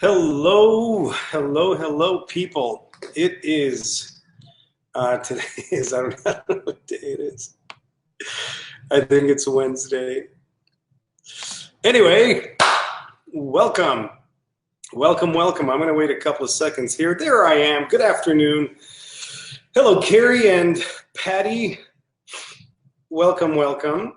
Hello, hello, hello, people. It is, today is, I don't know what day it is. I think it's Wednesday. Anyway, welcome. Welcome, welcome. I'm going to wait a couple of seconds here. There I am. Good afternoon. Hello, Carrie and Patty. Welcome, welcome.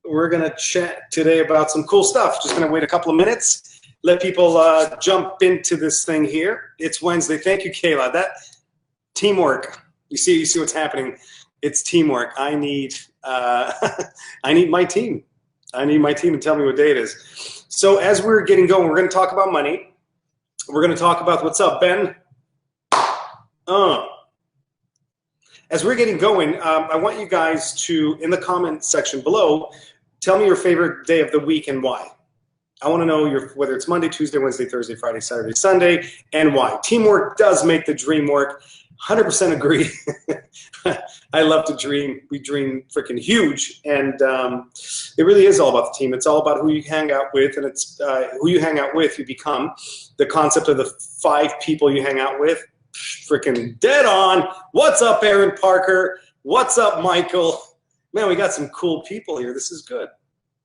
We're going to chat today about some cool stuff. Just going to wait a couple of minutes. Let people jump into this thing here. It's Wednesday. Thank you, Kayla. That teamwork. You see what's happening. It's teamwork. I need I need my team. I need my team to tell me what day it is. So as we're getting going, we're going to talk about money. We're going to talk about what's up, Ben. As we're getting going, I want you guys to, in the comment section below, tell me your favorite day of the week and why. I want to know whether it's Monday, Tuesday, Wednesday, Thursday, Friday, Saturday, Sunday, and why. Teamwork does make the dream work. 100% agree. I love to dream. We dream freaking huge, and it really is all about the team. It's all about who you hang out with, and it's who you hang out with, you become. The concept of the 5 people you hang out with, freaking dead on. What's up, Aaron Parker? What's up, Michael? Man, we got some cool people here. This is good.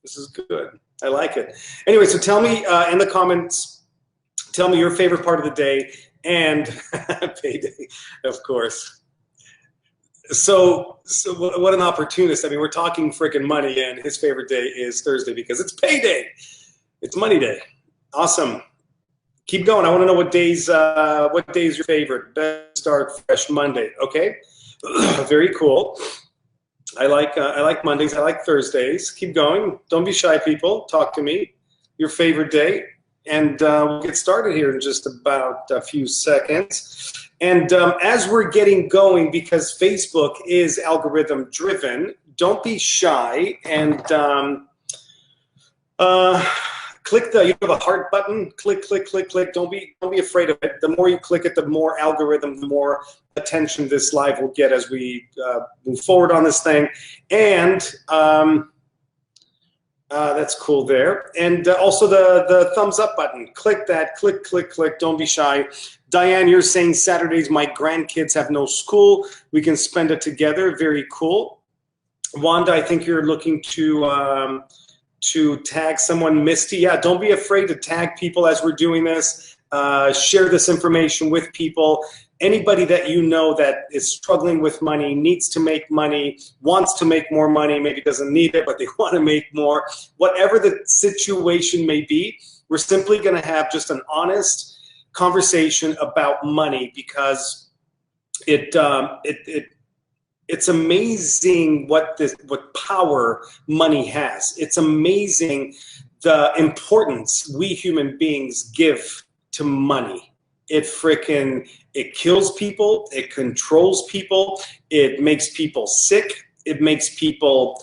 This is good. I like it. Anyway, so tell me in the comments, tell me your favorite part of the day and payday, of course. So what an opportunist. I mean, we're talking freaking money, and his favorite day is Thursday because it's payday. It's money day. Awesome. Keep going. I want to know what days your favorite. Best start fresh Monday. Okay. Very cool. I like Mondays. I like Thursdays. Keep going. Don't be shy, people. Talk to me. Your favorite day. And we'll get started here in just about a few seconds. And as we're getting going, because Facebook is algorithm driven, don't be shy and click you have a heart button. Click, click, click, click. Don't be afraid of it. The more you click it, the more algorithm, the more attention this live will get as we move forward on this thing. And that's cool there. And also the thumbs up button. Click that. Click, click, click. Don't be shy. Diane, you're saying Saturdays my grandkids have no school. We can spend it together. Very cool. Wanda, I think you're looking to tag someone. Misty, yeah, don't be afraid to tag people as we're doing this. Share this information with people. Anybody that you know that is struggling with money, needs to make money, wants to make more money, maybe doesn't need it, but they want to make more. Whatever the situation may be, we're simply going to have just an honest conversation about money because it's amazing what power money has. It's amazing the importance we human beings give to money. It kills people, it controls people, it makes people sick, it makes people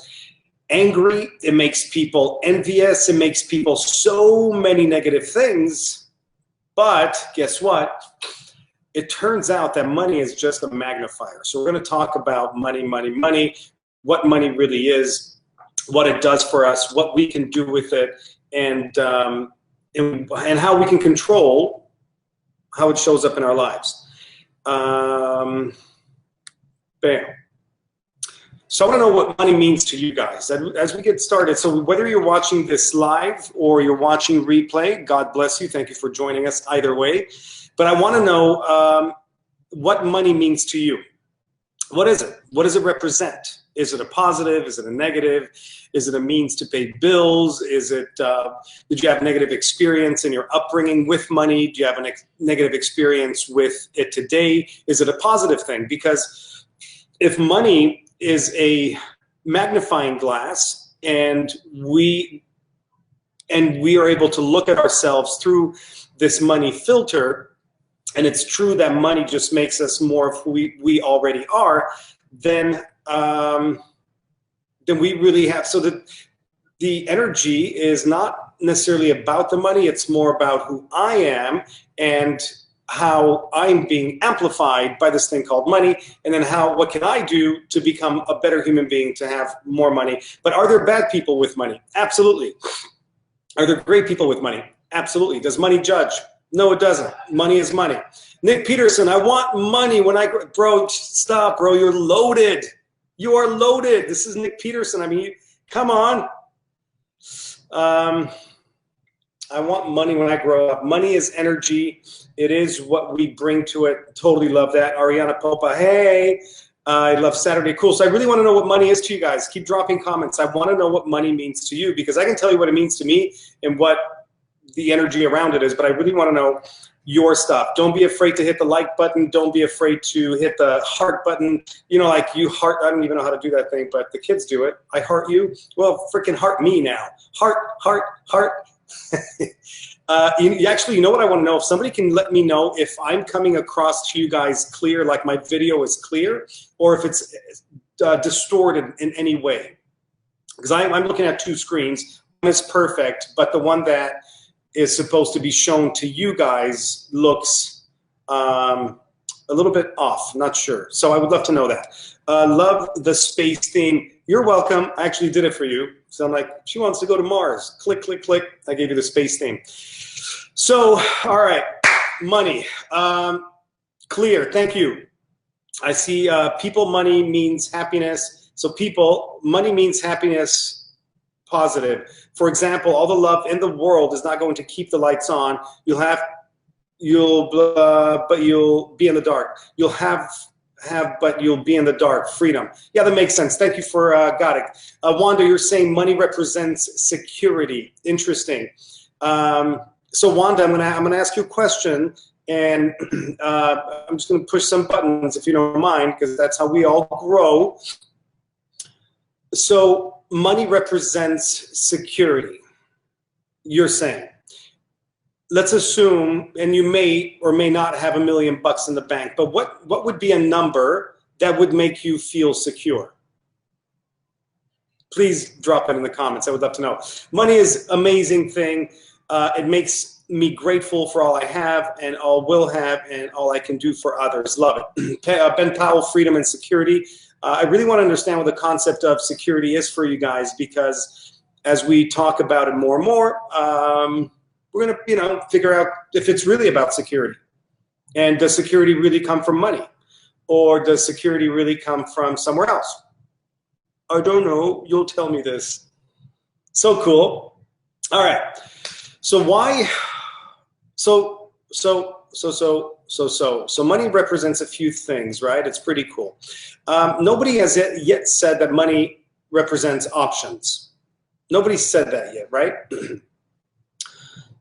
angry, it makes people envious, it makes people so many negative things. But guess what? It turns out that money is just a magnifier. So we're going to talk about money, what money really is, what it does for us, what we can do with it, and how we can control how it shows up in our lives. Bam. So I want to know what money means to you guys as we get started. So whether you're watching this live or you're watching replay, God bless you. Thank you for joining us either way. But I want to know what money means to you. What is it? What does it represent? Is it a positive? Is it a negative? Is it a means to pay bills? Is it, did you have negative experience in your upbringing with money? Do you have a negative experience with it today? Is it a positive thing? Because if money is a magnifying glass and we are able to look at ourselves through this money filter, and it's true that money just makes us more of who we already are, then we really have, so that the energy is not necessarily about the money, it's more about who I am and how I'm being amplified by this thing called money, and then what can I do to become a better human being to have more money. But are there bad people with money? Absolutely. Are there great people with money? Absolutely. Does money judge? No, it doesn't. Money is money. Nick Peterson, I want money when I grow. Bro, stop, bro. You're loaded. You are loaded. This is Nick Peterson. I mean, come on. I want money when I grow up. Money is energy. It is what we bring to it. Totally love that. Ariana Popa, hey. I love Saturday. Cool. So I really want to know what money is to you guys. Keep dropping comments. I want to know what money means to you, because I can tell you what it means to me and what the energy around it is, but I really want to know your stuff. Don't be afraid to hit the like button. Don't be afraid to hit the heart button. You know, like you heart, I don't even know how to do that thing, but the kids do it. I heart you. Well, freaking heart me now. Heart, heart, heart. Actually, you know what I want to know? If somebody can let me know if I'm coming across to you guys clear, like my video is clear, or if it's distorted in any way. Because I'm looking at two screens. One is perfect, but the one that is supposed to be shown to you guys looks a little bit off, not sure. So I would love to know that. Love the space theme. You're welcome. I actually did it for you. So I'm like, she wants to go to Mars. Click, click, click. I gave you the space theme. So, all right, money. Clear, thank you. I see people, money means happiness. So people, money means happiness, positive. For example, all the love in the world is not going to keep the lights on. But you'll be in the dark. You'll have, but you'll be in the dark. Freedom. Yeah, that makes sense. Thank you for, got it. Wanda, you're saying money represents security. Interesting. So Wanda, I'm gonna ask you a question, and I'm just gonna push some buttons if you don't mind, because that's how we all grow. So money represents security, you're saying. Let's assume, and you may or may not have $1 million in the bank, but what would be a number that would make you feel secure? Please drop it in the comments. I would love to know. Money is an amazing thing. It makes me grateful for all I have and all will have and all I can do for others. Love it. Ben Powell, freedom and security. I really want to understand what the concept of security is for you guys, because as we talk about it more and more, we're going to, figure out if it's really about security. And does security really come from money? Or does security really come from somewhere else? I don't know. You'll tell me this. So cool. All right. So why? So money represents a few things, right? It's pretty cool. Nobody has yet said that money represents options. Nobody said that yet, right?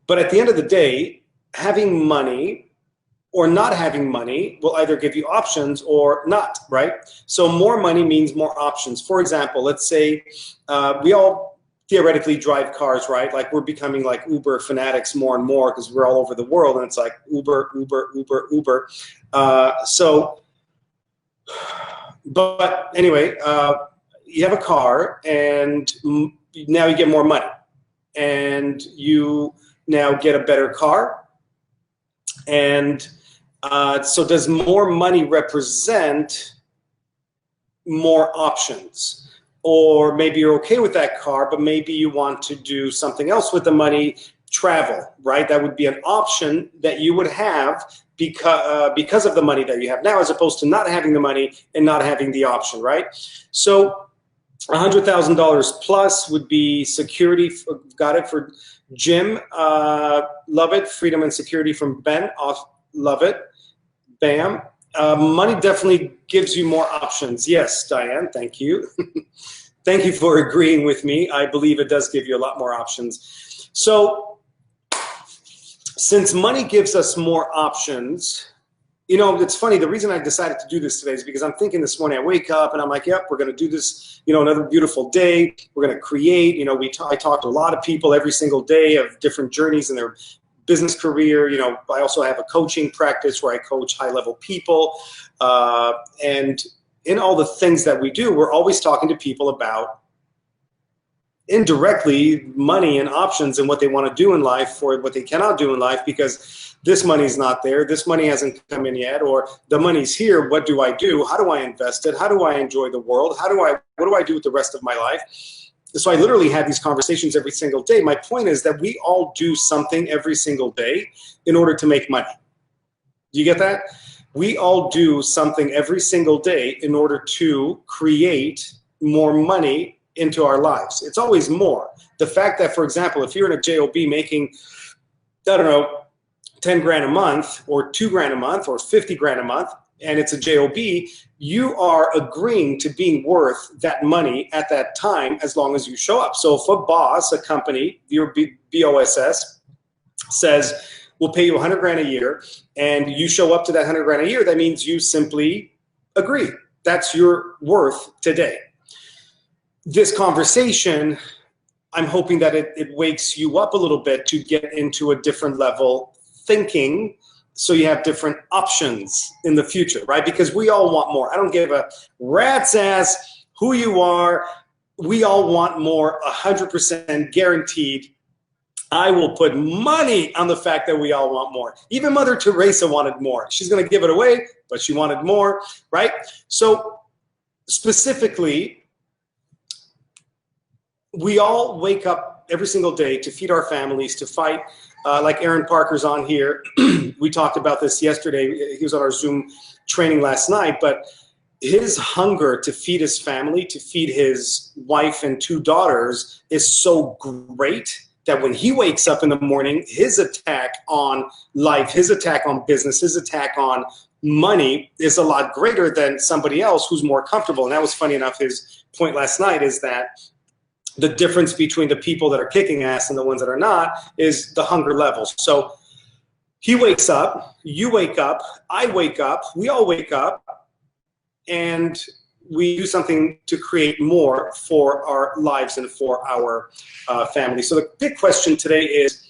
But at the end of the day, having money or not having money will either give you options or not, right? So more money means more options. For example, let's say we all theoretically drive cars, right? Like we're becoming like Uber fanatics more and more because we're all over the world, and it's like Uber, Uber, Uber, Uber. But anyway, you have a car, and now you get more money, and you now get a better car. And so does more money represent more options? Or maybe you're okay with that car, but maybe you want to do something else with the money, travel, right? That would be an option that you would have because of the money that you have now, as opposed to not having the money and not having the option, right? So $100,000 plus would be security. Got it for Jim. Love it. Freedom and security from Ben. Love it. Bam. Money definitely gives you more options. Yes, Diane, thank you. Thank you for agreeing with me. I believe it does give you a lot more options. So since money gives us more options, it's funny, the reason I decided to do this today is because I'm thinking this morning, I wake up and I'm like, yep, we're going to do this, another beautiful day. We're going to create, I talk to a lot of people every single day of different journeys in their business career. I also have a coaching practice where I coach high-level people. And in all the things that we do, we're always talking to people about indirectly money and options and what they want to do in life or what they cannot do in life, because this money's not there, this money hasn't come in yet, or the money's here, what do I do? How do I invest it? How do I enjoy the world? What do I do with the rest of my life? So I literally have these conversations every single day. My point is that we all do something every single day in order to make money. Do you get that? We all do something every single day in order to create more money into our lives. It's always more. The fact that, for example, if you're in a job making, I don't know, 10 grand a month or 2 grand a month or 50 grand a month, and it's a job, you are agreeing to being worth that money at that time as long as you show up. So if a boss, a company, your BOSS says, we'll pay you 100 grand a year, and you show up to that 100 grand a year, that means you simply agree. That's your worth today. This conversation, I'm hoping that it wakes you up a little bit to get into a different level thinking, so you have different options in the future, right? Because we all want more. I don't give a rat's ass who you are. We all want more, 100% guaranteed. I will put money on the fact that we all want more. Even Mother Teresa wanted more. She's going to give it away, but she wanted more, right? So specifically, we all wake up every single day to feed our families, to fight. Like Aaron Parker's on here. We talked about this yesterday. He was on our Zoom training last night, but his hunger to feed his family, to feed his wife and 2 daughters is so great that when he wakes up in the morning, his attack on life, his attack on business, his attack on money is a lot greater than somebody else who's more comfortable. And that was funny enough. His point last night is that the difference between the people that are kicking ass and the ones that are not is the hunger levels. So he wakes up, you wake up, I wake up, we all wake up, and we do something to create more for our lives and for our family. So the big question today is,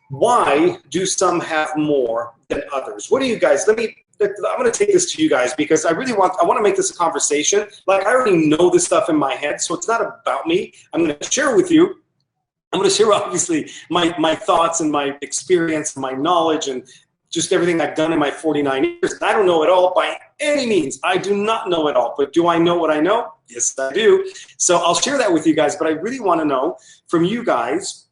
why do some have more than others? What do you guys, I'm going to take this to you guys because I want to make this a conversation. Like, I already know this stuff in my head, so it's not about me. I'm going to share with you. I'm going to share, obviously, my thoughts and my experience, and my knowledge, and just everything I've done in my 49 years. I don't know it all by any means. I do not know it all, but do I know what I know? Yes, I do. So I'll share that with you guys, but I really want to know from you guys,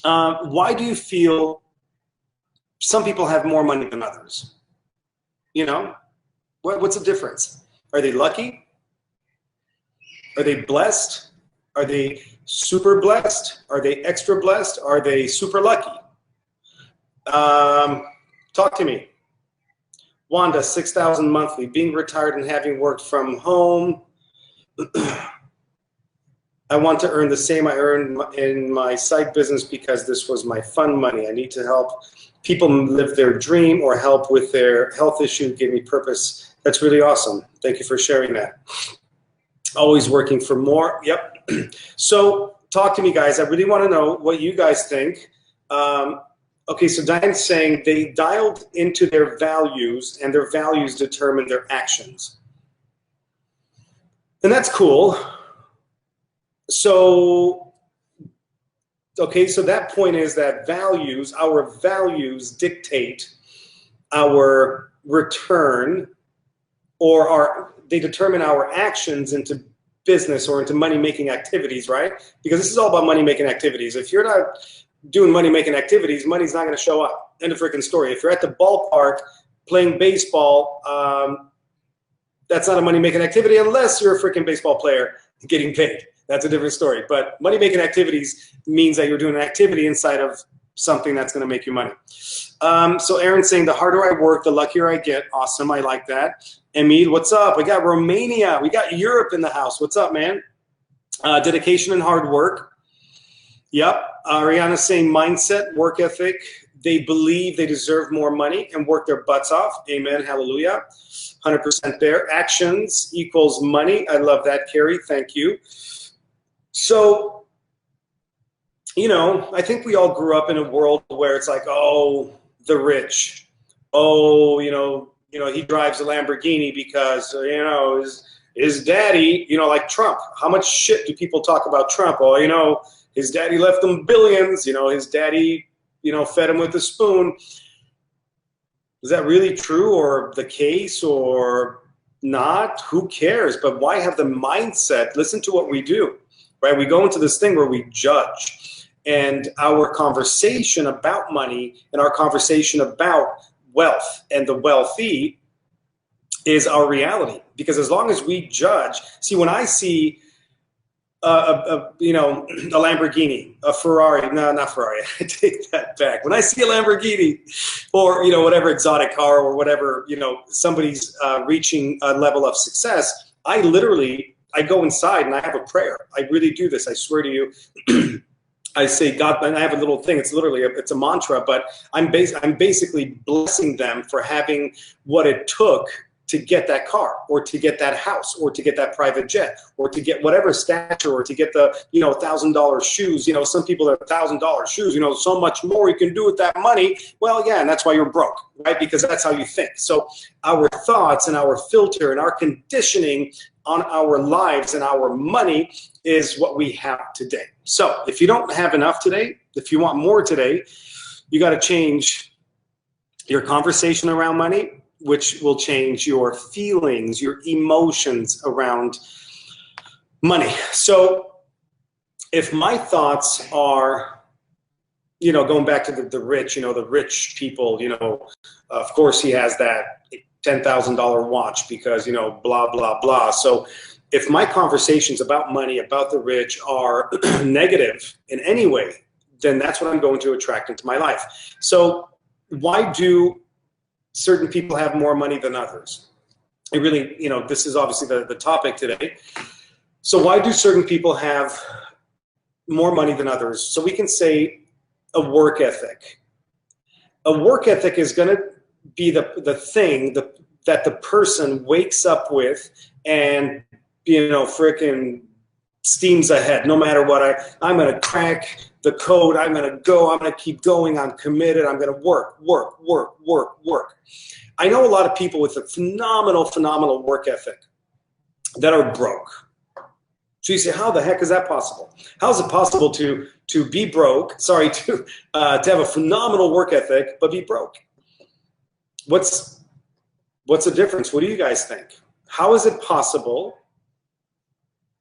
why do you feel some people have more money than others? You know, what's the difference? Are they lucky? Are they blessed? Are they super blessed? Are they extra blessed? Are they super lucky? Talk to me. Wanda, 6,000 monthly, being retired and having worked from home. I want to earn the same I earned in my side business because this was my fun money. I need to help people live their dream or help with their health issue, give me purpose. That's really awesome. Thank you for sharing that. Always working for more. Yep. So talk to me, guys. I really want to know what you guys think. Okay, so Diane's saying they dialed into their values and their values determine their actions. And that's cool. So, okay, so that point is that values, our values dictate our return, or they determine our actions into business or into money-making activities, right? Because this is all about money-making activities. If you're not doing money-making activities, money's not going to show up. End of freaking story. If you're at the ballpark playing baseball, that's not a money-making activity unless you're a freaking baseball player getting paid. That's a different story. But money-making activities means that you're doing an activity inside of something that's going to make you money. So Aaron's saying the harder I work, the luckier I get. Awesome. I like that. Emil, what's up? We got Romania. We got Europe in the house. What's up, man? Dedication and hard work. Yep. Ariana's saying mindset, work ethic. They believe they deserve more money and work their butts off. Amen. Hallelujah. 100% there. Actions equals money. I love that, Carrie. Thank you. So, you know, I think we all grew up in a world where it's like, oh, the rich. Oh, you know, he drives a Lamborghini because, you know, his daddy, you know, like Trump. How much shit do people talk about Trump? Oh, you know, his daddy left him billions. You know, his daddy, you know, fed him with a spoon. Is that really true or the case or not? Who cares? But why have the mindset? Listen to what we do. right? We go into this thing where we judge, and our conversation about money and our conversation about wealth and the wealthy is our reality. Because as long as we judge, see, when I see you know, a Lamborghini, a Ferrari, no, not Ferrari, I take that back. When I see a Lamborghini or, you know, whatever exotic car or whatever, you know, somebody's reaching a level of success, I go inside and I have a prayer. I really do this. I swear to you. I say, God, and I have a little thing. It's literally, it's a mantra, but I'm basically blessing them for having what it took to get that car, or to get that house, or to get that private jet, or to get whatever stature, or to get the, you know, $1,000 shoes. You know, some people have $1,000 shoes, you know, so much more you can do with that money. Well, yeah, and that's why you're broke, right? Because that's how you think. So our thoughts and our filter and our conditioning on our lives and our money is what we have today. So if you don't have enough today, if you want more today, you got to change your conversation around money, which will change your feelings, your emotions around money. So if my thoughts are, you know, going back to the rich, you know, the rich people, you know, of course he has that $10,000 watch because, you know, blah, blah, blah. So if my conversations about money, about the rich are negative in any way, then that's what I'm going to attract into my life. So why do certain people have more money than others? It really, you know, this is obviously the topic today. So why do certain people have more money than others? So we can say a work ethic. A work ethic is going to be the thing that the person wakes up with and, you know, freaking steams ahead. No matter what, I'm going to crack the code. I'm going to go. I'm going to keep going. I'm committed. I'm going to work. I know a lot of people with a phenomenal work ethic that are broke. So you say, how the heck is that possible? How is it possible to be broke? Sorry, to have a phenomenal work ethic but be broke? What's the difference? What do you guys think? How is it possible?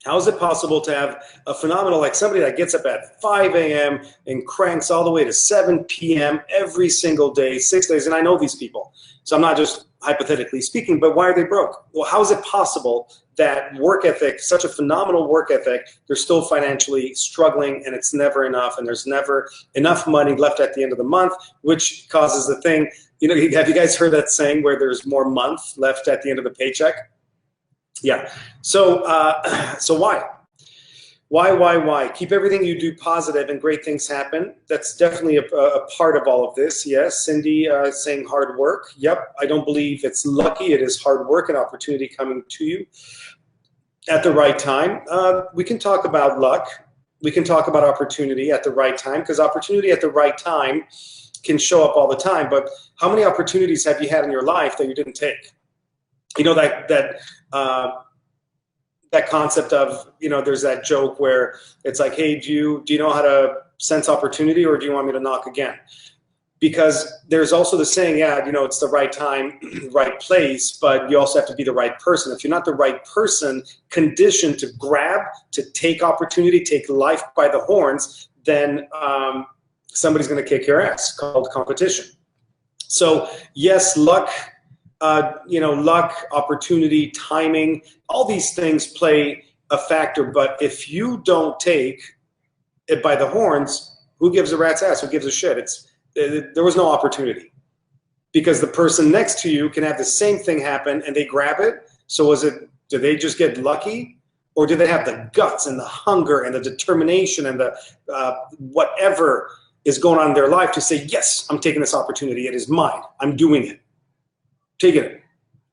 How is it possible to have a phenomenal, like somebody that gets up at 5 a.m. and cranks all the way to 7 p.m. every single day, 6 days, and I know these people. So I'm not just hypothetically speaking, but why are they broke? Well, how is it possible that work ethic, such a phenomenal work ethic, they're still financially struggling and it's never enough and there's never enough money left at the end of the month, which causes the thing, you know, have you guys heard that saying where there's more month left at the end of the paycheck? Yeah. So, so why? Why? Keep everything you do positive and great things happen. That's definitely a part of all of this. Yes. Cindy saying hard work. Yep. I don't believe it's lucky. It is hard work and opportunity coming to you at the right time. We can talk about luck. We can talk about opportunity at the right time, because opportunity at the right time can show up all the time. But how many opportunities have you had in your life that you didn't take? You know, that concept of, you know, there's that joke where it's like, hey, do you know how to sense opportunity, or do you want me to knock again? Because there's also the saying, yeah, you know, it's the right time, right place, but you also have to be the right person. If you're not the right person, conditioned to grab, to take opportunity, take life by the horns, then somebody's going to kick your ass, called competition. So yes, luck, you know, luck, opportunity, timing, all these things play a factor. But if you don't take it by the horns, who gives a rat's ass? Who gives a shit? There was no opportunity, because the person next to you can have the same thing happen and they grab it. So did they just get lucky, or did they have the guts and the hunger and the determination and the whatever is going on in their life to say, yes, I'm taking this opportunity. It is mine. I'm doing it. Taking it,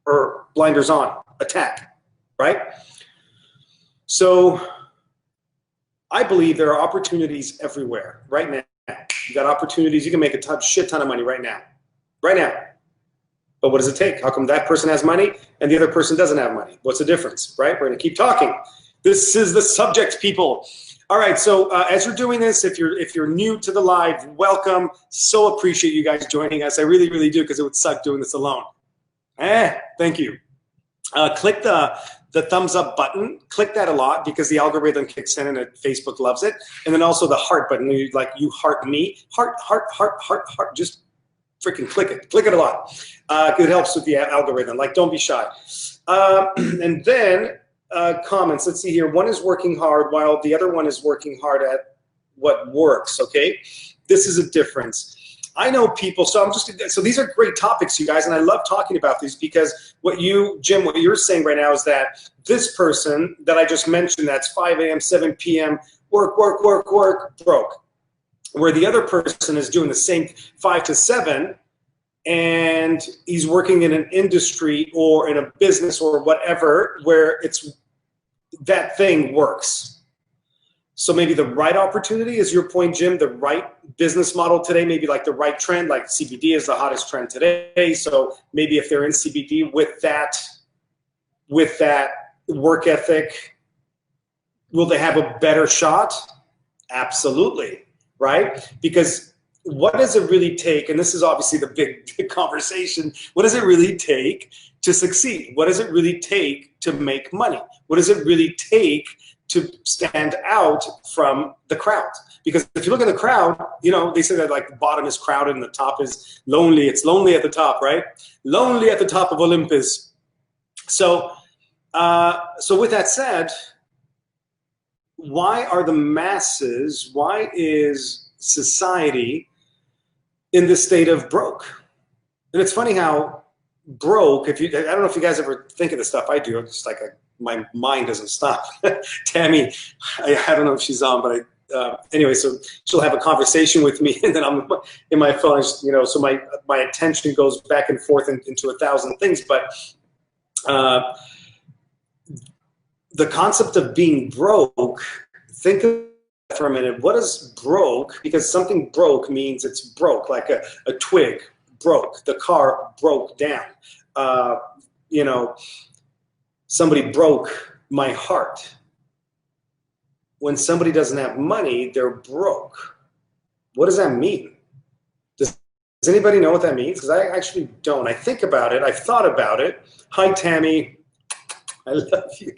or blinders on, attack, right? So I believe there are opportunities everywhere right now. You got opportunities. You can make a shit ton of money right now. But what does it take? How come that person has money and the other person doesn't have money? What's the difference, right? We're going to keep talking. This is the subject, people. All right, so as you're doing this, if you're new to the live, welcome. So appreciate you guys joining us. I really do, because it would suck doing this alone. Thank you. Click the the thumbs up button. Click that a lot because the algorithm kicks in and Facebook loves it. And then also the heart button. You heart me, heart. Just freaking click it. Click it a lot. It helps with the algorithm. Like, don't be shy. And then comments. Let's see here. One is working hard while the other one is working hard at what works. Okay, this is a difference. I know people, so these are great topics, you guys, and I love talking about these because Jim, what you're saying right now is that this person that I just mentioned, that's 5 a.m., 7 p.m., work, broke. Where the other person is doing the same 5 to 7, and he's working in an industry or in a business or whatever where that thing works. So maybe the right opportunity is your point, Jim, the right business model today, maybe like the right trend, like CBD is the hottest trend today. So maybe if they're in CBD with that work ethic, will they have a better shot? Absolutely, right? Because what does it really take? And this is obviously the big conversation. What does it really take to succeed? What does it really take to make money? What does it really take to stand out from the crowd? Because if you look at the crowd, they say that like the bottom is crowded and the top is lonely. It's lonely at the top, right? Lonely at the top of Olympus. So with that said, why are the masses, why is society in this state of broke? And it's funny how broke, I don't know if you guys ever think of the stuff I do, it's like my mind doesn't stop. Tammy, I don't know if she's on, but anyway, so she'll have a conversation with me, and then I'm in my phone, so my attention goes back and forth into 1,000 things. But the concept of being broke, think of it for a minute. What is broke? Because something broke means it's broke, like a twig broke, the car broke down. Somebody broke my heart. When somebody doesn't have money, they're broke. What does that mean? Does anybody know what that means? Because I actually don't. I think about it. I've thought about it. Hi, Tammy. I love you.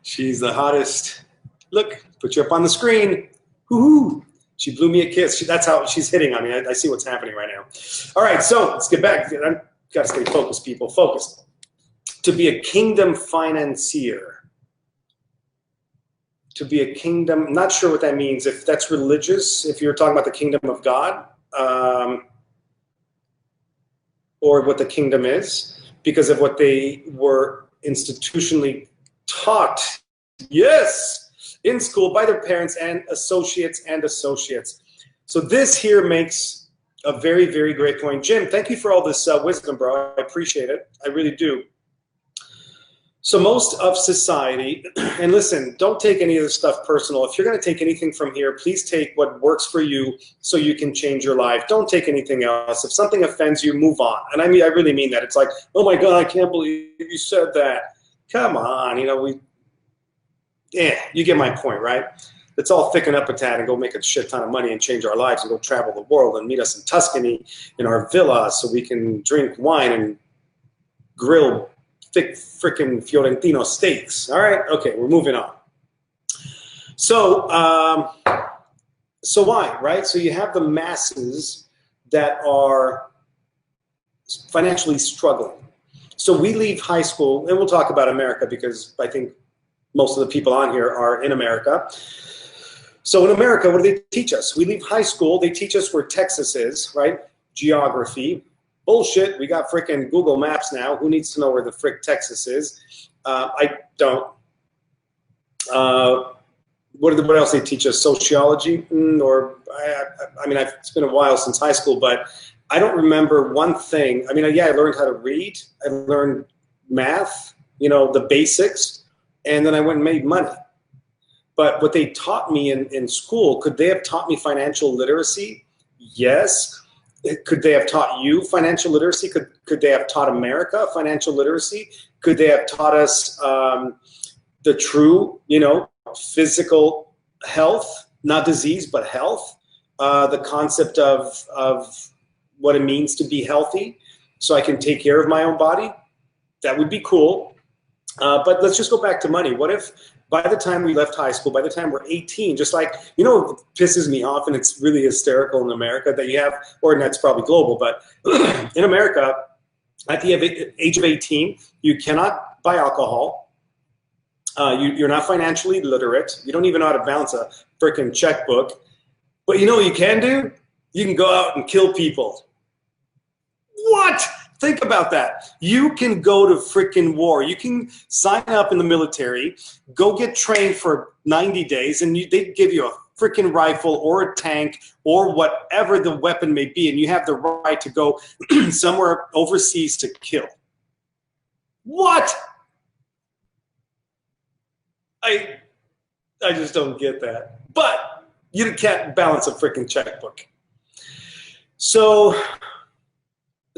She's the hottest. Look, put you up on the screen. Woohoo! She blew me a kiss. That's how she's hitting on me. I see what's happening right now. All right, so let's get back. I've got to stay focused, people. Focused. To be a kingdom financier. To be a kingdom, I'm not sure what that means. If that's religious, if you're talking about the kingdom of God, or what the kingdom is, because of what they were institutionally taught, yes, in school by their parents and associates. So this here makes a very, very great point. Jim, thank you for all this wisdom, bro. I appreciate it. I really do. So most of society, and listen, don't take any of this stuff personal. If you're going to take anything from here, please take what works for you so you can change your life. Don't take anything else. If something offends you, move on. And I really mean that. It's like, oh my God, I can't believe you said that. Come on, you get my point, right? Let's all thicken up a tad and go make a shit ton of money and change our lives and go travel the world and meet us in Tuscany in our villa so we can drink wine and grill thick freaking Fiorentino steaks. All right, okay, we're moving on. So why, right? So you have the masses that are financially struggling. So we leave high school, and we'll talk about America because I think most of the people on here are in America. So in America, what do they teach us? We leave high school, they teach us where Texas is, right? Geography. Bullshit, we got frickin' Google Maps now. Who needs to know where the frick Texas is? I don't. What else they teach us? Sociology? It's been a while since high school, but I don't remember one thing. I learned how to read. I learned math, the basics, and then I went and made money. But what they taught me in school, could they have taught me financial literacy? Yes. Could they have taught you financial literacy? Could they have taught America financial literacy? Could they have taught us the true, physical health, not disease, but health? The concept of what it means to be healthy so I can take care of my own body? That would be cool. But let's just go back to money. What if by the time we left high school, by the time we're 18, just like, you know, what pisses me off, and it's really hysterical in America that you have, or that's probably global, but in America, at the age of 18, you cannot buy alcohol. You're not financially literate. You don't even know how to balance a freaking checkbook. But you know what you can do? You can go out and kill people. What? Think about that. You can go to freaking war. You can sign up in the military, go get trained for 90 days, and they give you a freaking rifle or a tank or whatever the weapon may be, and you have the right to go somewhere overseas to kill. What? I just don't get that. But you can't balance a freaking checkbook. So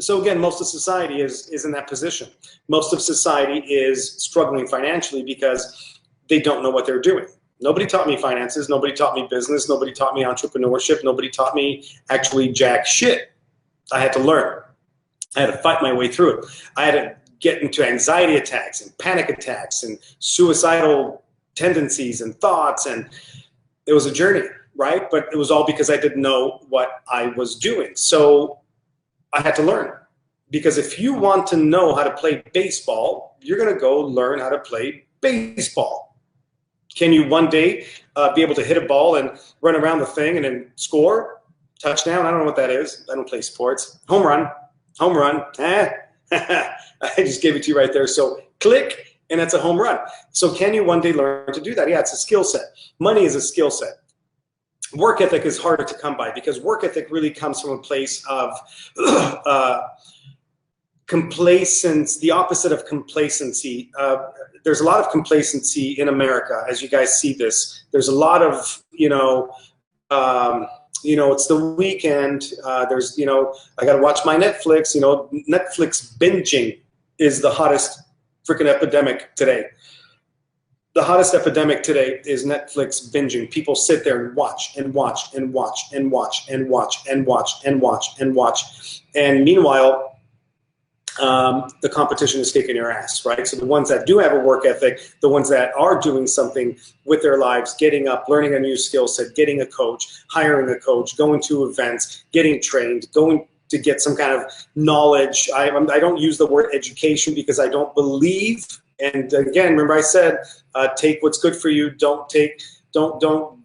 again, most of society is in that position. Most of society is struggling financially because they don't know what they're doing. Nobody taught me finances. Nobody taught me business. Nobody taught me entrepreneurship. Nobody taught me actually jack shit. I had to learn. I had to fight my way through it. I had to get into anxiety attacks and panic attacks and suicidal tendencies and thoughts, and it was a journey, right? But it was all because I didn't know what I was doing. So I had to learn, because if you want to know how to play baseball, you're going to go learn how to play baseball. Can you one day be able to hit a ball and run around the thing and then score? Touchdown? I don't know what that is. I don't play sports. Home run. Home run. I just gave it to you right there. So click, and that's a home run. So can you one day learn to do that? Yeah, it's a skill set. Money is a skill set. Work ethic is harder to come by, because work ethic really comes from a place of complacence, the opposite of complacency. There's a lot of complacency in America, as you guys see this. There's a lot of, it's the weekend. There's, I got to watch my Netflix. Netflix binging is the hottest freaking epidemic today. The hottest epidemic today is Netflix binging. People sit there and watch and watch and watch and watch and watch and watch and watch and watch. And meanwhile, the competition is kicking your ass, right? So the ones that do have a work ethic, the ones that are doing something with their lives, getting up, learning a new skill set, getting a coach, hiring a coach, going to events, getting trained, going to get some kind of knowledge. I don't use the word education because I don't believe. And again, remember I said, take what's good for you. Don't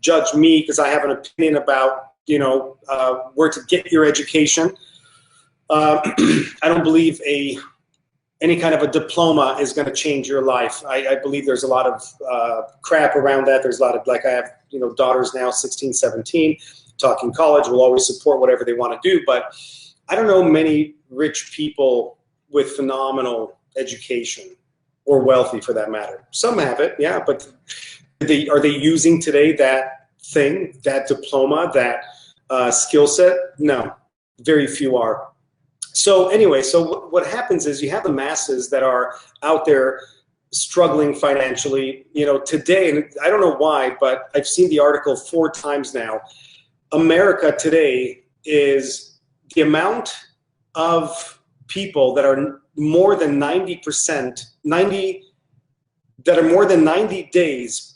judge me because I have an opinion about, where to get your education. I don't believe any kind of a diploma is going to change your life. I believe there's a lot of crap around that. There's a lot of, like, I have, daughters now, 16, 17, talking college. Will always support whatever they want to do. But I don't know many rich people with phenomenal education, or wealthy for that matter. Some have it, yeah, but are they using today that thing, that diploma, that skill set? No, very few are. So anyway, so what happens is you have the masses that are out there struggling financially, today, and I don't know why, but I've seen the article 4 times now. America today is the amount of people that are more than 90%, that are more than 90 days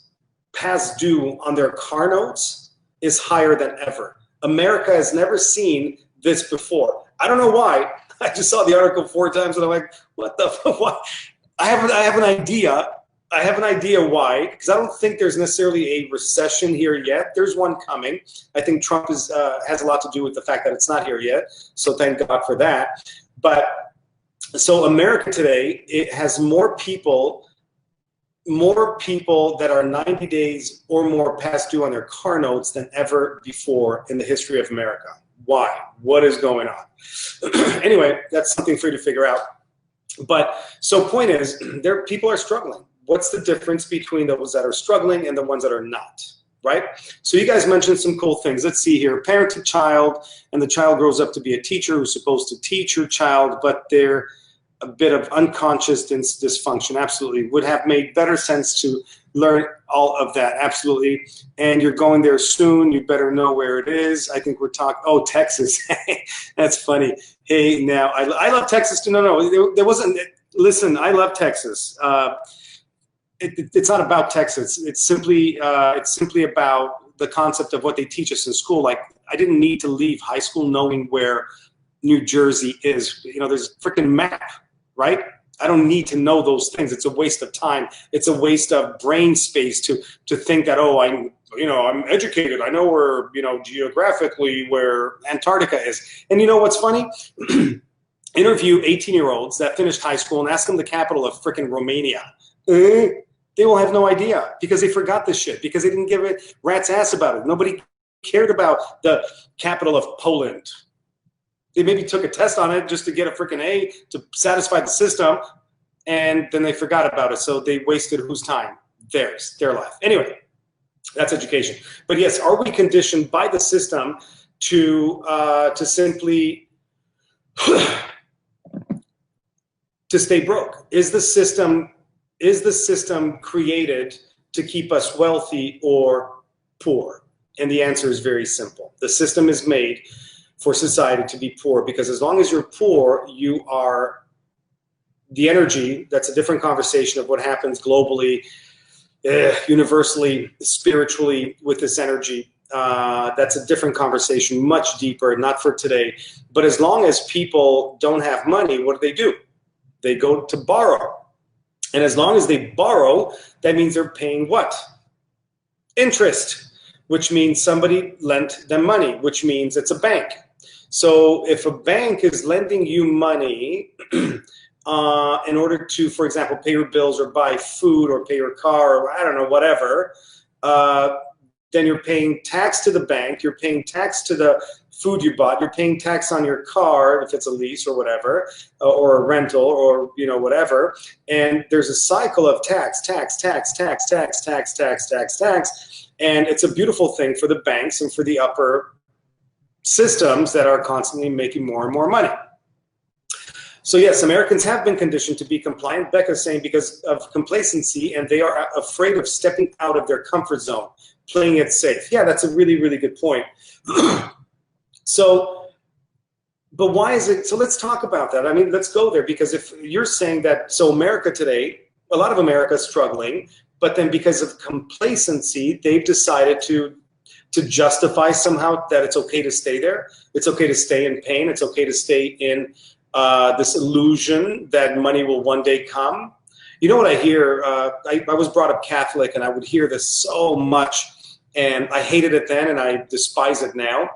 past due on their car notes is higher than ever. America has never seen this before. I don't know why. I just saw the article 4 times and I'm like, what the fuck? What? I have an idea. I have an idea why, because I don't think there's necessarily a recession here yet. There's one coming. I think Trump has a lot to do with the fact that it's not here yet. So thank God for that. But so America today, it has more people that are 90 days or more past due on their car notes than ever before in the history of America. Why? What is going on? Anyway, that's something for you to figure out. But so point is, people are struggling. What's the difference between those that are struggling and the ones that are not, right? So you guys mentioned some cool things. Let's see here. Parent to child, and the child grows up to be a teacher who's supposed to teach your child, but they're a bit of unconscious dysfunction. Absolutely. Would have made better sense to learn all of that. Absolutely. And you're going there soon. You better know where it is. I think we're talking, oh, Texas. That's funny. Hey, now, I love Texas too. No, there wasn't, listen, I love Texas. it's not about Texas. It's simply about the concept of what they teach us in school. Like, I didn't need to leave high school knowing where New Jersey is. You know, there's a freaking map, right? I don't need to know those things. It's a waste of time. It's a waste of brain space to think that, oh, I'm educated. I know where, geographically where Antarctica is. And you know what's funny? Interview 18-year-olds that finished high school and ask them the capital of freaking Romania. They will have no idea because they forgot this shit, because they didn't give a rat's ass about it. Nobody cared about the capital of Poland. They maybe took a test on it just to get a freaking A to satisfy the system, and then they forgot about it. So they wasted whose time? Theirs, their life. Anyway, that's education. But yes, are we conditioned by the system to simply to stay broke? Is the system created to keep us wealthy or poor? And the answer is very simple. The system is made for society to be poor, because as long as you're poor, you are the energy. That's a different conversation of what happens globally, universally, spiritually with this energy. That's a different conversation, much deeper, not for today. But as long as people don't have money, what do? They go to borrow. And as long as they borrow, that means they're paying what? Interest, which means somebody lent them money, which means it's a bank. So if a bank is lending you money in order to, for example, pay your bills or buy food or pay your car or I don't know, whatever, then you're paying tax to the bank, you're paying tax to the food you bought, you're paying tax on your car if it's a lease or whatever, or a rental or whatever, and there's a cycle of tax, and it's a beautiful thing for the banks and for the upper systems that are constantly making more and more money. So yes, Americans have been conditioned to be compliant. Becca's saying because of complacency, and they are afraid of stepping out of their comfort zone, playing it safe. Yeah, that's a really, really good point. So, but why is it? So let's talk about that. I mean, let's go there, because if you're saying that, so America today, a lot of America is struggling, but then because of complacency, they've decided to justify somehow that it's okay to stay there. It's okay to stay in pain. It's okay to stay in this illusion that money will one day come. You know what I hear? I was brought up Catholic, and I would hear this so much, and I hated it then, and I despise it now.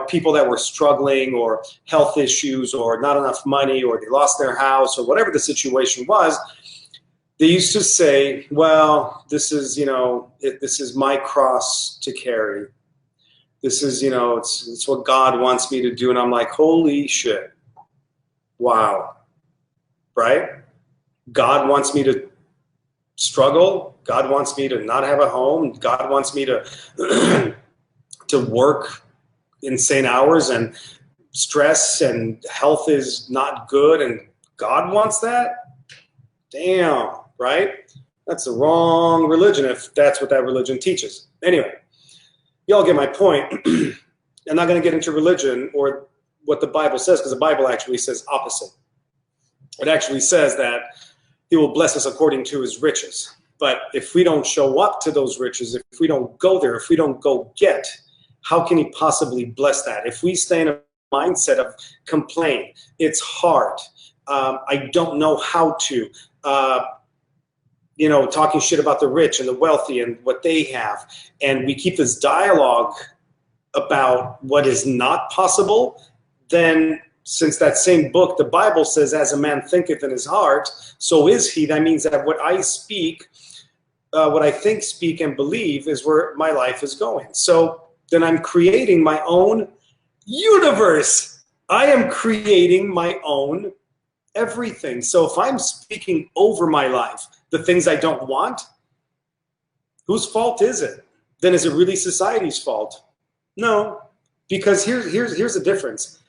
People that were struggling or health issues or not enough money or they lost their house or whatever the situation was, they used to say, well, this is, this is my cross to carry. This is, it's what God wants me to do. And I'm like, holy shit. Wow. Right? God wants me to struggle. God wants me to not have a home. God wants me to to work insane hours and stress, and health is not good, and God wants that? Damn, right? That's the wrong religion if that's what that religion teaches. Anyway, y'all get my point. I'm not going to get into religion or what the Bible says, because the Bible actually says opposite. It actually says that he will bless us according to his riches. But if we don't show up to those riches, if we don't go there, if we don't go get, how can he possibly bless that? If we stay in a mindset of complain, it's hard, I don't know how to, talking shit about the rich and the wealthy and what they have, and we keep this dialogue about what is not possible, then since that same book, the Bible says, as a man thinketh in his heart, so is he. That means that what I speak, what I think, speak, and believe is where my life is going. So then I'm creating my own universe. I am creating my own everything. So if I'm speaking over my life, the things I don't want, whose fault is it? Then is it really society's fault? No, because here's the difference.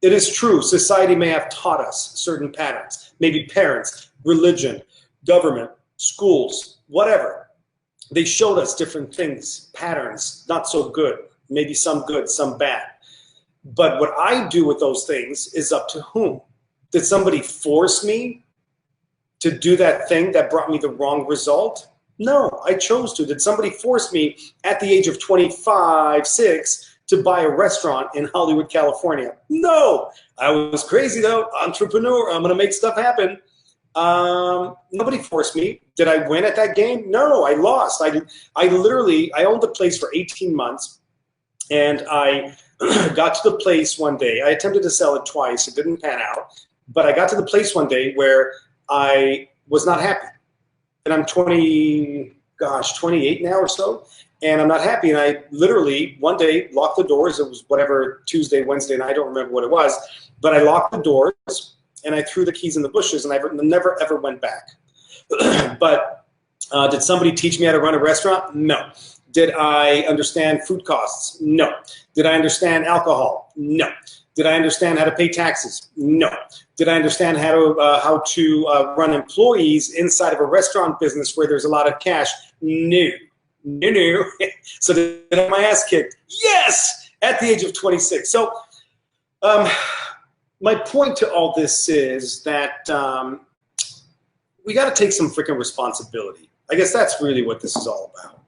It is true, society may have taught us certain patterns, maybe parents, religion, government, schools, whatever. They showed us different things, patterns, not so good, maybe some good, some bad. But what I do with those things is up to whom? Did somebody force me to do that thing that brought me the wrong result? No, I chose to. Did somebody force me at the age of 25, 6 to buy a restaurant in Hollywood, California? No, I was crazy though, entrepreneur, I'm gonna make stuff happen. Nobody forced me. Did I win at that game? No, I lost. I literally owned the place for 18 months and I got to the place one day. I attempted to sell it twice. It didn't pan out, but I got to the place one day where I was not happy. And I'm 28 now or so, and I'm not happy. And I literally one day locked the doors. It was whatever, Tuesday, Wednesday, and I don't remember what it was, but I locked the doors and I threw the keys in the bushes, and I never ever went back. But did somebody teach me how to run a restaurant? No. Did I understand food costs? No. Did I understand alcohol? No. Did I understand how to pay taxes? No. Did I understand how to run employees inside of a restaurant business where there's a lot of cash? No. No. So did I have my ass kicked? Yes, at the age of 26. So my point to all this is that we got to take some freaking responsibility. I guess that's really what this is all about.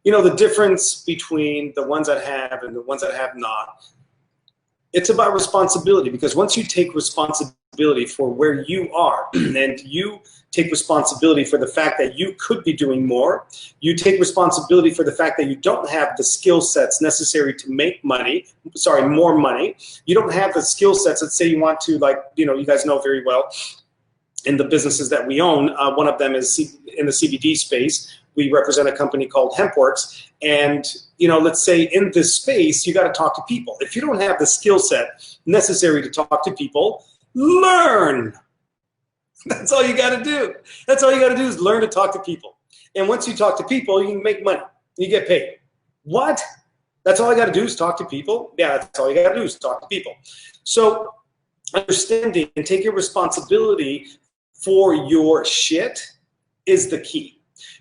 You know, the difference between the ones that have and the ones that have not, it's about responsibility, because once you take responsibility for where you are and you take responsibility for the fact that you could be doing more, you take responsibility for the fact that you don't have the skill sets necessary to make money, more money. You don't have the skill sets. Let's say you want to, like, you know, you guys know very well in the businesses that we own, one of them is in the CBD space. We represent a company called Hempworks, and you know, let's say in this space, you got to talk to people. If you don't have the skill set necessary to talk to people, learn. That's all you got to do. That's all you got to do is learn to talk to people. And once you talk to people, you can make money. You get paid. What? That's all I got to do is talk to people? Yeah, that's all you got to do is talk to people. So understanding and taking responsibility for your shit is the key.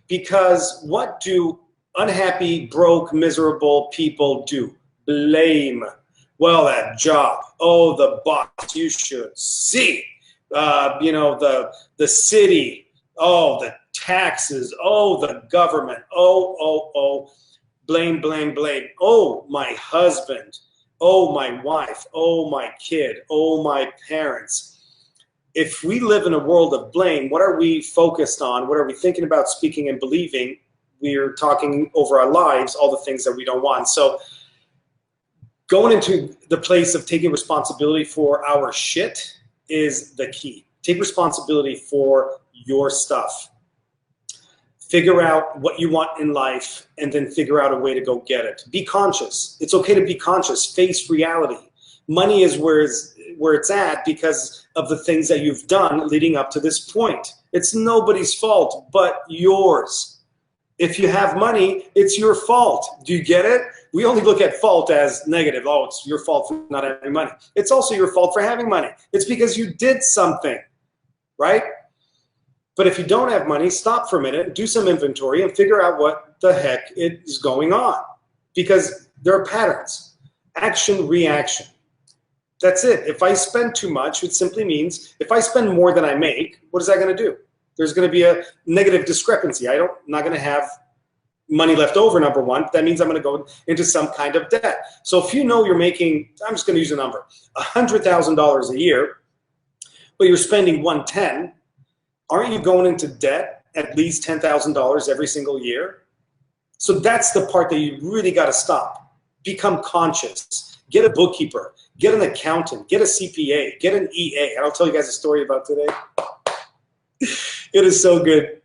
Because what do unhappy, broke, miserable people do? Blame. Well, that job. Oh, the boss. You should see. You know, the city. Oh, the taxes. Oh, the government. Oh. Blame, blame, blame. Oh, my husband. Oh, my wife. Oh, my kid. Oh, my parents. If we live in a world of blame, what are we focused on? What are we thinking about, speaking, and believing? We're talking over our lives, all the things that we don't want. So going into the place of taking responsibility for our shit is the key. Take responsibility for your stuff. Figure out what you want in life and then figure out a way to go get it. Be conscious. It's okay to be conscious. Face reality. Money is where it's at because of the things that you've done leading up to this point. It's nobody's fault but yours. If you have money, it's your fault. Do you get it? We only look at fault as negative. Oh, it's your fault for not having money. It's also your fault for having money. It's because you did something, right? But if you don't have money, stop for a minute, do some inventory, and figure out what the heck is going on. Because there are patterns. Action, reaction. That's it. If I spend too much, it simply means if I spend more than I make, what is that going to do? There's going to be a negative discrepancy. I'm not going to have money left over, number one. That means I'm going to go into some kind of debt. So if you know you're making, I'm just going to use a number, $100,000 a year, but you're spending $110,000, aren't you going into debt at least $10,000 every single year? So that's the part that you really got to stop. Become conscious. Get a bookkeeper. Get an accountant. Get a CPA. Get an EA. And I'll tell you guys a story about today. It is so good.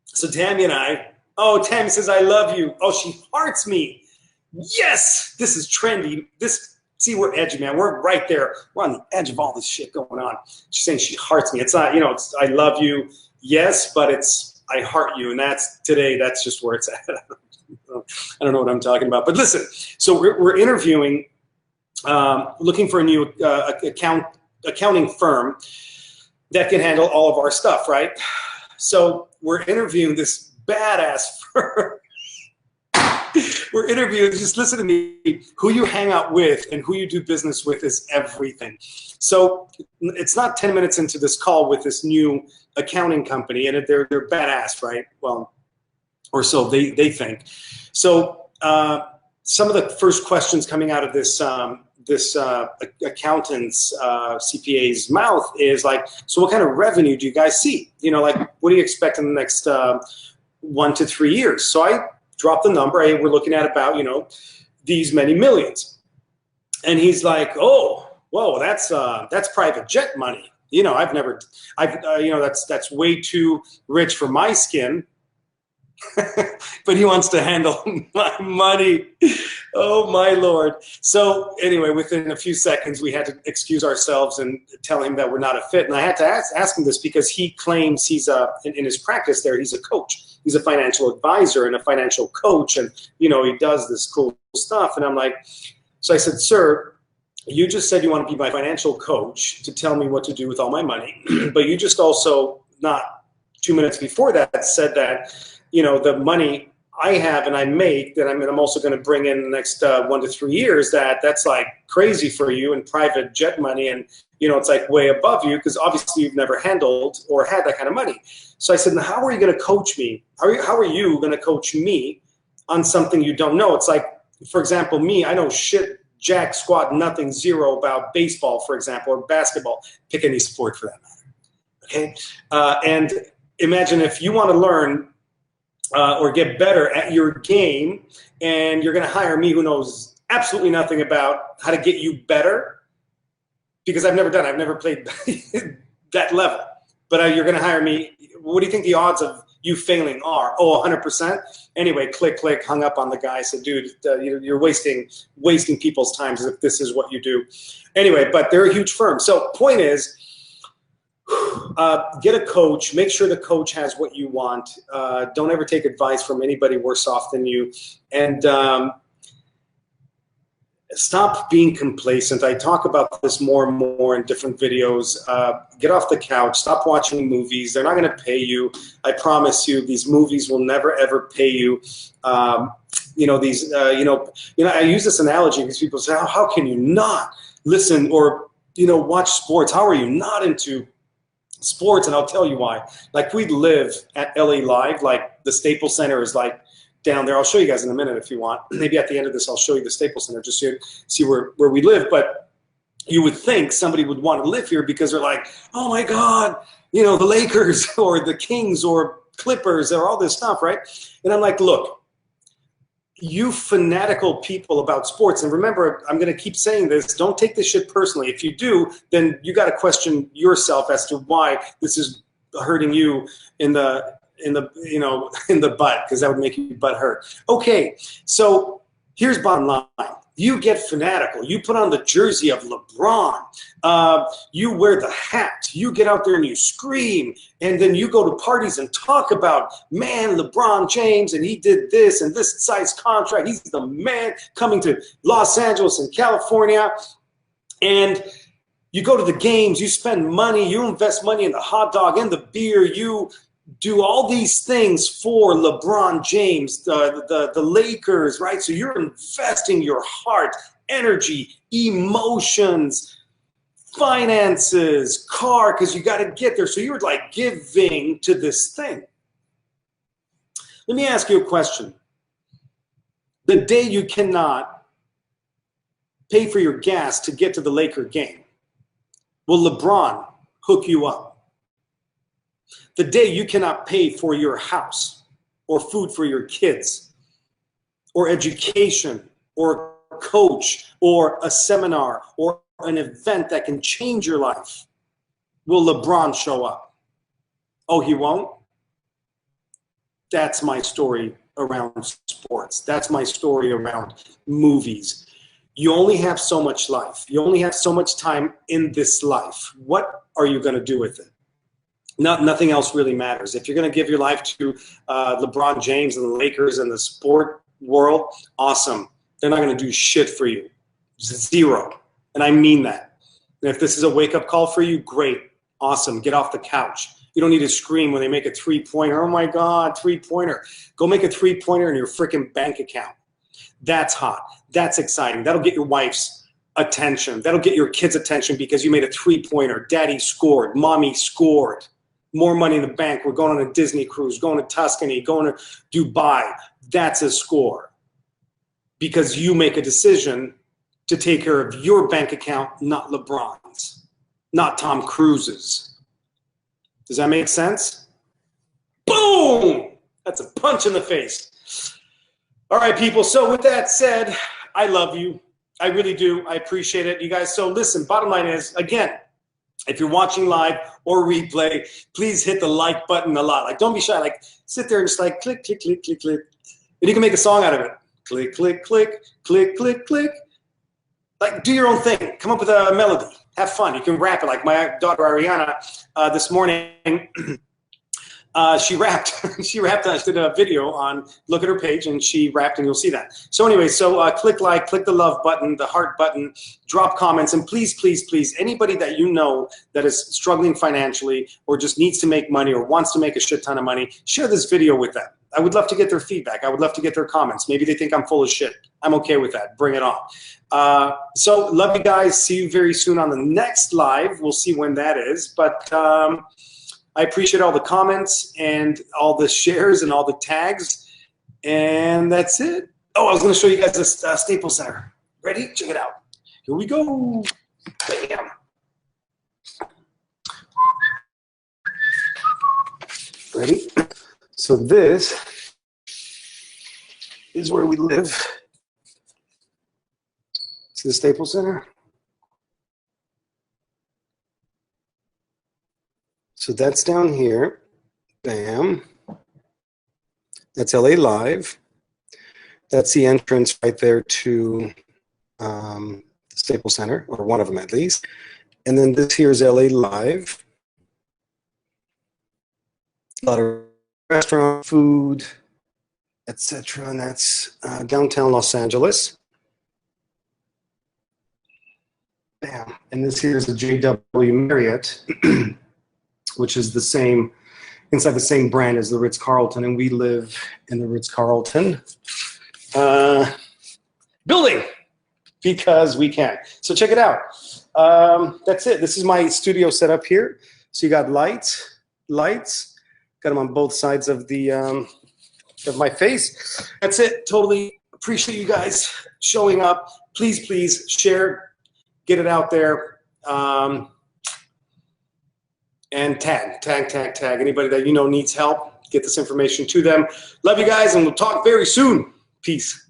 So Tammy and I, oh, Tammy says, I love you. Oh, she hearts me. Yes, this is trendy. See, we're edgy, man. We're right there. We're on the edge of all this shit going on. She's saying she hearts me. It's not, you know, it's I love you. Yes, but it's I heart you. And that's today, that's just where it's at. I don't know what I'm talking about. But listen, so we're interviewing, looking for a new accounting firm that can handle all of our stuff, right? So we're interviewing this badass firm. We're interviewing, just listen to me. Who you hang out with and who you do business with is everything. So it's not 10 minutes into this call with this new accounting company, and they're badass, right? Well, or so they think. So some of the first questions coming out of this accountant's CPA's mouth is like, so what kind of revenue do you guys see? You know, like, what do you expect in the next 1 to 3 years? So I dropped the number. Hey, we're looking at about, you know, these many millions. And he's like, oh, whoa, that's private jet money. You know, you know, that's way too rich for my skin. But he wants to handle my money. Oh my Lord. So anyway, within a few seconds, we had to excuse ourselves and tell him that we're not a fit. And I had to ask him this because he claims he's in his practice there, he's a coach. He's a financial advisor and a financial coach. And, you know, he does this cool stuff. And I'm like, so I said, sir, you just said you want to be my financial coach to tell me what to do with all my money. But you just also, not 2 minutes before that, said that, you know, the money I have and I make that I'm also going to bring in the next 1 to 3 years, that's like crazy for you, and private jet money, and, you know, it's like way above you because obviously you've never handled or had that kind of money. So I said, now how are you going to coach me? How are you going to coach me on something you don't know? It's like, for example, me, I know shit, jack, squat, nothing, zero about baseball, for example, or basketball. Pick any sport for that matter. Okay, and imagine if you want to learn or get better at your game, and you're going to hire me who knows absolutely nothing about how to get you better, because I've never played that level. But you're going to hire me. What do you think the odds of you failing are? Oh, 100%. Anyway, click, hung up on the guy. Said, dude, you're wasting people's time as if this is what you do. Anyway, but they're a huge firm. So point is, get a coach. Make sure the coach has what you want. Don't ever take advice from anybody worse off than you. And stop being complacent. I talk about this more and more in different videos. Get off the couch. Stop watching movies. They're not going to pay you. I promise you, these movies will never ever pay you. You know, these. You know. I use this analogy because people say, "How can you not listen or watch sports? How are you not into sports?" And I'll tell you why. Like, we live at LA Live. Like, the Staples Center is like down there. I'll show you guys in a minute if you want. Maybe at the end of this, I'll show you the Staples Center just so you see where we live. But you would think somebody would want to live here because they're like, oh my God, the Lakers or the Kings or Clippers or all this stuff, right? And I'm like, look, you fanatical people about sports, and remember, I'm going to keep saying this, don't take this shit personally. If you do, then you got to question yourself as to why this is hurting you in the butt, because that would make you butt hurt. Okay, so here's bottom line. You get fanatical. You put on the jersey of LeBron. You wear the hat. You get out there and you scream. And then you go to parties and talk about, man, LeBron James, and he did this and this size contract. He's the man coming to Los Angeles and California. And you go to the games. You spend money. You invest money in the hot dog and the beer. You do all these things for LeBron James, the Lakers, right? So you're investing your heart, energy, emotions, finances, car, because you got to get there. So you're like giving to this thing. Let me ask you a question. The day you cannot pay for your gas to get to the Laker game, will LeBron hook you up? The day you cannot pay for your house or food for your kids or education or a coach or a seminar or an event that can change your life, will LeBron show up? Oh, he won't? That's my story around sports. That's my story around movies. You only have so much life. You only have so much time in this life. What are you going to do with it? Nothing else really matters. If you're going to give your life to LeBron James and the Lakers and the sport world, awesome. They're not going to do shit for you. Zero. And I mean that. And if this is a wake-up call for you, great. Awesome. Get off the couch. You don't need to scream when they make a three-pointer. Oh, my God, three-pointer. Go make a three-pointer in your freaking bank account. That's hot. That's exciting. That'll get your wife's attention. That'll get your kids' attention because you made a three-pointer. Daddy scored. Mommy scored. More money in the bank. We're going on a Disney cruise, going to Tuscany, going to Dubai. That's a score. Because you make a decision to take care of your bank account, not LeBron's, not Tom Cruise's. Does that make sense? Boom! That's a punch in the face. All right, people. So with that said, I love you. I really do. I appreciate it, you guys. So listen, bottom line is, again, if you're watching live or replay, please hit the like button a lot. Like, don't be shy. Like, sit there and just like click, click, click, click, click. And you can make a song out of it. Click, click, click, click, click, click. Like, do your own thing. Come up with a melody. Have fun. You can rap it. Like my daughter Ariana this morning, she rapped. She rapped. I did a video on, look at her page, and she rapped, and you'll see that. So anyway, so click like, click the love button, the heart button, drop comments, and please, please, please, anybody that you know that is struggling financially or just needs to make money or wants to make a shit ton of money, share this video with them. I would love to get their feedback. I would love to get their comments. Maybe they think I'm full of shit. I'm okay with that. Bring it on. So love you guys. See you very soon on the next live. We'll see when that is. But I appreciate all the comments and all the shares and all the tags. And that's it. Oh, I was going to show you guys a Staples Center. Ready? Check it out. Here we go. Bam. Ready? So this is where we live. See the Staples Center? So that's down here. Bam. That's LA Live. That's the entrance right there to the Staples Center, or one of them at least. And then this here is LA Live. A lot of restaurant, food, etc. And that's downtown Los Angeles. Bam. And this here is the JW Marriott, which is the same, inside the same brand as the Ritz-Carlton, and we live in the Ritz-Carlton building because we can. So check it out. That's it. This is my studio set up here. So you got lights, got them on both sides of the of my face. That's it. Totally appreciate you guys showing up. Please, please share, get it out there. And tag anybody that you know needs help. Get this information to them. Love you guys, and we'll talk very soon. Peace.